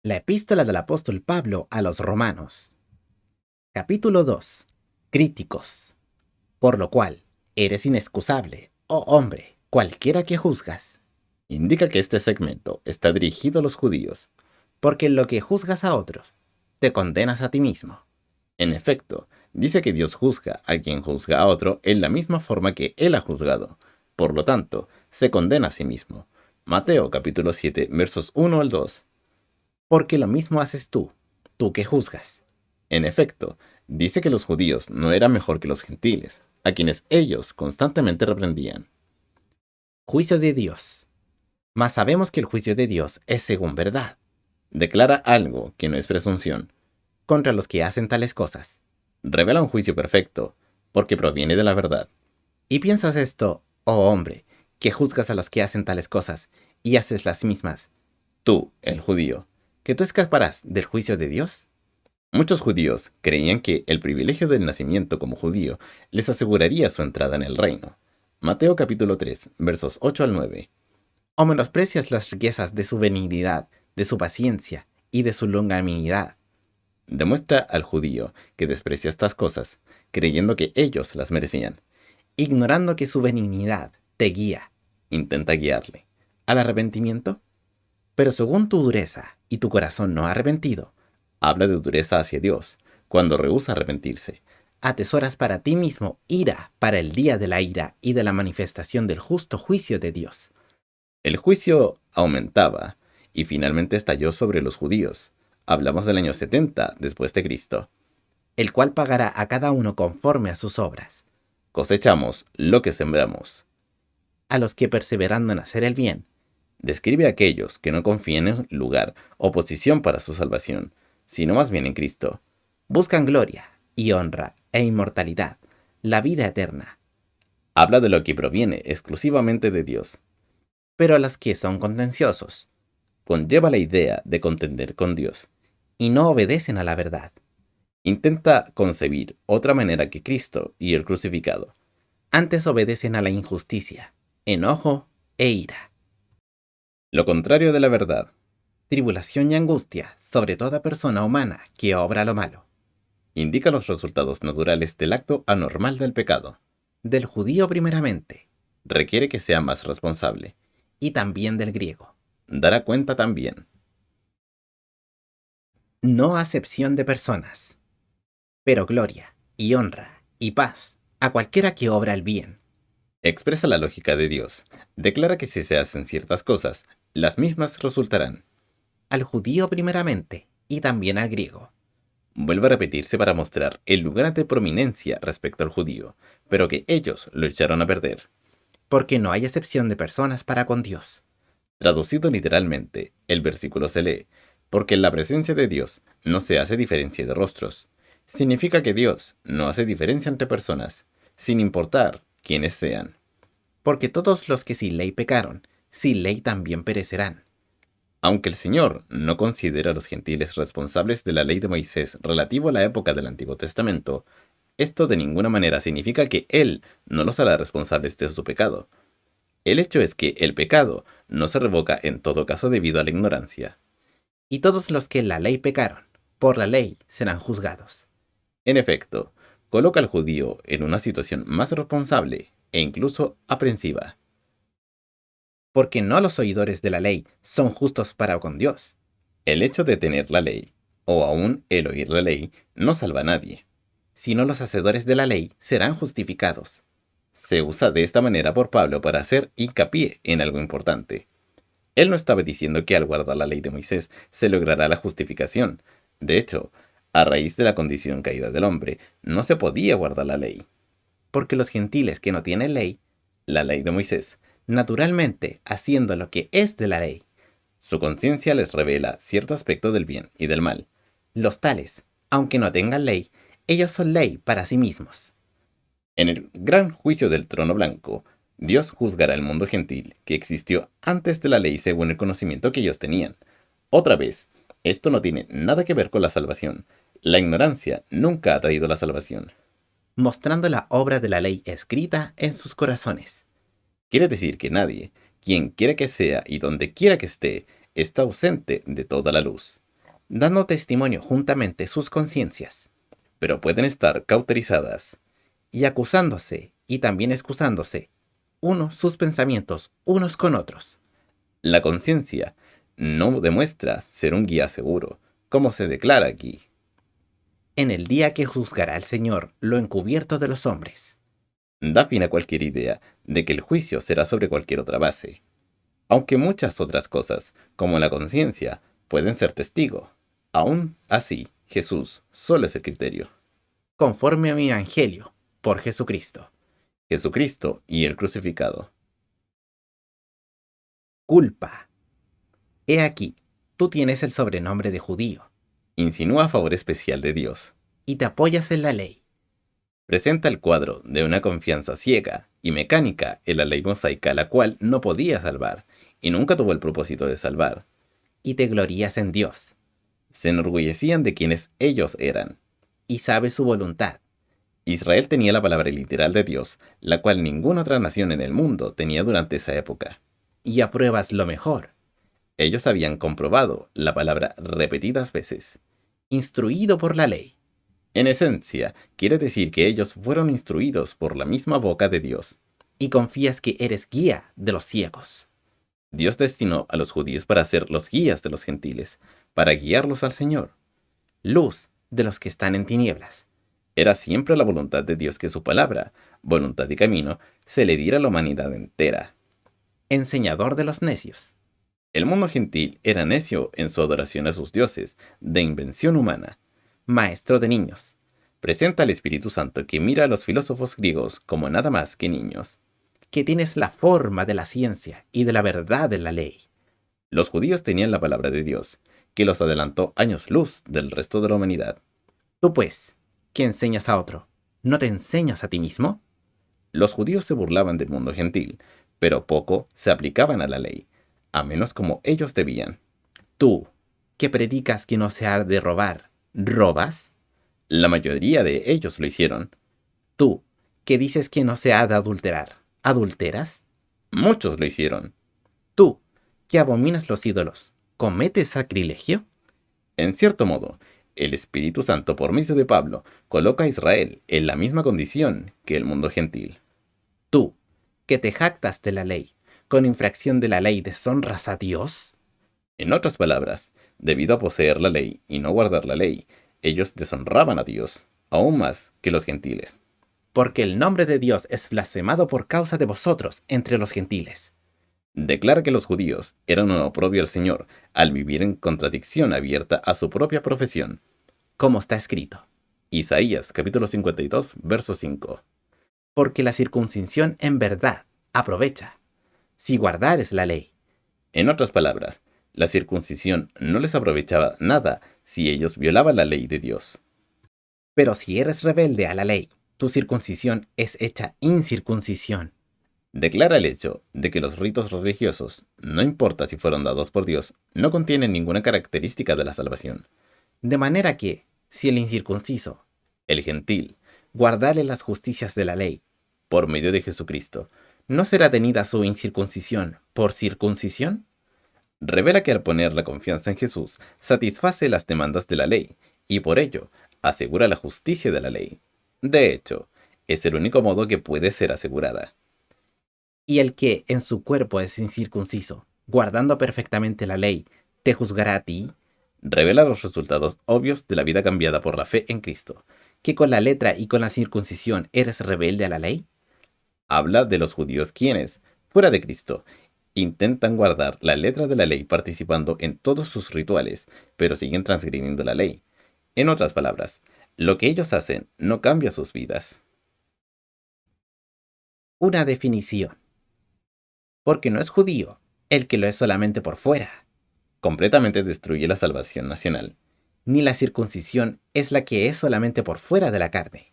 La epístola del apóstol Pablo a los romanos. Capítulo 2. Críticos. Por lo cual, eres inexcusable, oh hombre, cualquiera que juzgas. Indica que este segmento está dirigido a los judíos. Porque en lo que juzgas a otros, te condenas a ti mismo. En efecto, dice que Dios juzga a quien juzga a otro en la misma forma que Él ha juzgado. Por lo tanto, se condena a sí mismo. Mateo capítulo 7, versos 1 al 2. Porque lo mismo haces tú que juzgas. En efecto, dice que los judíos no eran mejor que los gentiles, a quienes ellos constantemente reprendían. Juicio de Dios. Mas sabemos que el juicio de Dios es según verdad, Declara algo que no es presunción. contra los que hacen tales cosas. Revela un juicio perfecto, porque proviene de la verdad. Y piensas esto, oh hombre, que juzgas a los que hacen tales cosas, y haces las mismas, Tú, el judío. que tú escaparás del juicio de Dios. Muchos judíos creían que el privilegio del nacimiento como judío les aseguraría su entrada en el reino. Mateo capítulo 3, versos 8 al 9. ¿O menosprecias las riquezas de su benignidad, de su paciencia y de su longanimidad, Demuestra al judío que desprecia estas cosas, creyendo que ellos las merecían. ignorando que su benignidad te guía Intenta guiarle. al arrepentimiento? Pero según tu dureza y tu corazón no arrepentido, Habla de dureza hacia Dios, cuando rehúsa arrepentirse. atesoras para ti mismo ira para el día de la ira y de la manifestación del justo juicio de Dios, El juicio aumentaba y finalmente estalló sobre los judíos. Hablamos del año 70 después de Cristo. el cual pagará a cada uno conforme a sus obras. Cosechamos lo que sembramos. A los que perseverando en hacer el bien, Describe a aquellos que no confían en lugar o posición para su salvación, sino más bien en Cristo. buscan gloria y honra e inmortalidad, la vida eterna. Habla de lo que proviene exclusivamente de Dios. Pero a los que son contenciosos Conlleva la idea de contender con Dios. y no obedecen a la verdad, Intenta concebir otra manera que Cristo y el crucificado. antes obedecen a la injusticia, enojo e ira, Lo contrario de la verdad. tribulación y angustia sobre toda persona humana que obra lo malo, Indica los resultados naturales del acto anormal del pecado. del judío primeramente, Requiere que sea más responsable. y también del griego. Dará cuenta también. No acepción de personas, pero gloria y honra y paz a cualquiera que obra el bien, Expresa la lógica de Dios. Declara que si se hacen ciertas cosas, las mismas resultarán. al judío primeramente y también al griego, Vuelve a repetirse para mostrar el lugar de prominencia respecto al judío, pero que ellos lo echaron a perder. porque no hay excepción de personas para con Dios. Traducido literalmente, el versículo se lee, porque en la presencia de Dios no se hace diferencia de rostros. Significa que Dios no hace diferencia entre personas, sin importar quiénes sean. Porque todos los que sin ley pecaron, sin ley también perecerán. Aunque el Señor no considera a los gentiles responsables de la ley de Moisés relativo a la época del Antiguo Testamento, esto de ninguna manera significa que Él no los hará responsables de su pecado. El hecho es que el pecado no se revoca en todo caso debido a la ignorancia. Y todos los que en la ley pecaron, por la ley serán juzgados. En efecto, coloca al judío en una situación más responsable e incluso aprensiva. Porque no los oidores de la ley son justos para con Dios, El hecho de tener la ley, o aún el oír la ley, no salva a nadie. sino los hacedores de la ley serán justificados. Se usa de esta manera por Pablo para hacer hincapié en algo importante. Él no estaba diciendo que al guardar la ley de Moisés se logrará la justificación. De hecho, a raíz de la condición caída del hombre, no se podía guardar la ley. Porque los gentiles que no tienen ley, La ley de Moisés. naturalmente haciendo lo que es de la ley, Su conciencia les revela cierto aspecto del bien y del mal. los tales, aunque no tengan ley, ellos son ley para sí mismos. En el gran juicio del trono blanco, Dios juzgará el mundo gentil que existió antes de la ley según el conocimiento que ellos tenían. Otra vez, esto no tiene nada que ver con la salvación. La ignorancia nunca ha traído la salvación. Mostrando la obra de la ley escrita en sus corazones. Quiere decir que nadie, quien quiera que sea y donde quiera que esté, está ausente de toda la luz. dando testimonio juntamente sus conciencias, pero pueden estar cauterizadas. y acusándose y también excusándose, unos sus pensamientos unos con otros. La conciencia no demuestra ser un guía seguro, como se declara aquí. En el día que juzgará el Señor lo encubierto de los hombres. Da fin a cualquier idea de que el juicio será sobre cualquier otra base, aunque muchas otras cosas, como la conciencia, pueden ser testigo. Aún así, Jesús solo es el criterio. Conforme a mi evangelio, por Jesucristo. Jesucristo y el crucificado. Culpa. He aquí, tú tienes el sobrenombre de judío, Insinúa favor especial de Dios. y te apoyas en la ley, Presenta el cuadro de una confianza ciega y mecánica en la ley mosaica, la cual no podía salvar, y nunca tuvo el propósito de salvar. y te glorías en Dios, Se enorgullecían de quienes ellos eran. y sabes su voluntad, Israel tenía la palabra literal de Dios, la cual ninguna otra nación en el mundo tenía durante esa época. y apruebas lo mejor, Ellos habían comprobado la palabra repetidas veces. instruido por la ley, En esencia, quiere decir que ellos fueron instruidos por la misma boca de Dios. y confías que eres guía de los ciegos. Dios destinó a los judíos para ser los guías de los gentiles, para guiarlos al Señor. Luz de los que están en tinieblas, Era siempre la voluntad de Dios que su palabra, voluntad y camino, se le diera a la humanidad entera. enseñador de los necios, El mundo gentil era necio en su adoración a sus dioses, de invención humana. maestro de niños, Presenta al Espíritu Santo que mira a los filósofos griegos como nada más que niños. que tienes la forma de la ciencia y de la verdad de la ley. Los judíos tenían la palabra de Dios, que los adelantó años luz del resto de la humanidad. Tú pues, que enseñas a otro, ¿no te enseñas a ti mismo? Los judíos se burlaban del mundo gentil, pero poco se aplicaban a la ley, a menos como ellos debían. Tú, que predicas que no se ha de robar, ¿robas? La mayoría de ellos lo hicieron. Tú, que dices que no se ha de adulterar, ¿adulteras? Muchos lo hicieron. Tú, que abominas los ídolos, ¿cometes sacrilegio? En cierto modo, el Espíritu Santo por medio de Pablo coloca a Israel en la misma condición que el mundo gentil. Tú, que te jactas de la ley, con infracción de la ley deshonras a Dios. En otras palabras, debido a poseer la ley y no guardar la ley, ellos deshonraban a Dios, aún más que los gentiles. Porque el nombre de Dios es blasfemado por causa de vosotros entre los gentiles. Declara que los judíos eran un oprobio al Señor al vivir en contradicción abierta a su propia profesión. Como está escrito, Isaías capítulo 52, verso 5. porque la circuncisión en verdad aprovecha, si guardares la ley. En otras palabras, la circuncisión no les aprovechaba nada si ellos violaban la ley de Dios. Pero si eres rebelde a la ley, tu circuncisión es hecha incircuncisión. Declara el hecho de que los ritos religiosos, no importa si fueron dados por Dios, no contienen ninguna característica de la salvación. De manera que, si el incircunciso, El gentil, guardare las justicias de la ley, por medio de Jesucristo, ¿no será tenida su incircuncisión por circuncisión? revela que al poner la confianza en Jesús, satisface las demandas de la ley, y por ello, asegura la justicia de la ley. De hecho, es el único modo que puede ser asegurada. Y el que en su cuerpo es incircunciso, guardando perfectamente la ley, ¿te juzgará a ti? Revela los resultados obvios de la vida cambiada por la fe en Cristo. ¿Que con la letra y con la circuncisión eres rebelde a la ley? Habla de los judíos quienes, fuera de Cristo, intentan guardar la letra de la ley participando en todos sus rituales, pero siguen transgrediendo la ley. En otras palabras, lo que ellos hacen no cambia sus vidas. Una definición. Porque no es judío el que lo es solamente por fuera, Completamente destruye la salvación nacional. ni la circuncisión es la que es solamente por fuera de la carne,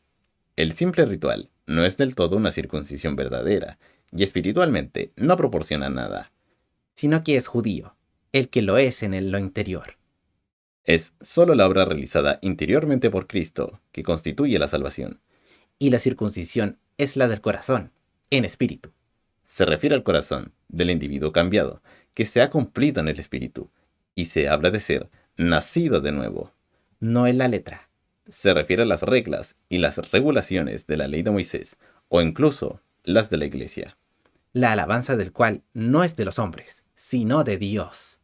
El simple ritual no es del todo una circuncisión verdadera, y espiritualmente no proporciona nada. sino que es judío el que lo es en lo interior. Es solo la obra realizada interiormente por Cristo que constituye la salvación. Y la circuncisión es la del corazón, en espíritu. Se refiere al corazón del individuo cambiado, que se ha cumplido en el espíritu, y se habla de ser nacido de nuevo. No en la letra. Se refiere a las reglas y las regulaciones de la ley de Moisés, o incluso las de la Iglesia. La alabanza del cual no es de los hombres, sino de Dios.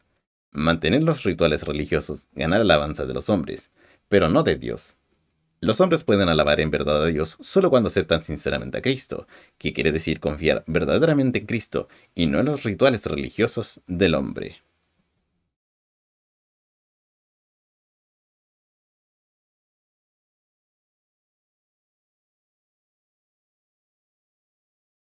Mantener los rituales religiosos gana la alabanza de los hombres, pero no de Dios. Los hombres pueden alabar en verdad a Dios solo cuando aceptan sinceramente a Cristo, que quiere decir confiar verdaderamente en Cristo y no en los rituales religiosos del hombre.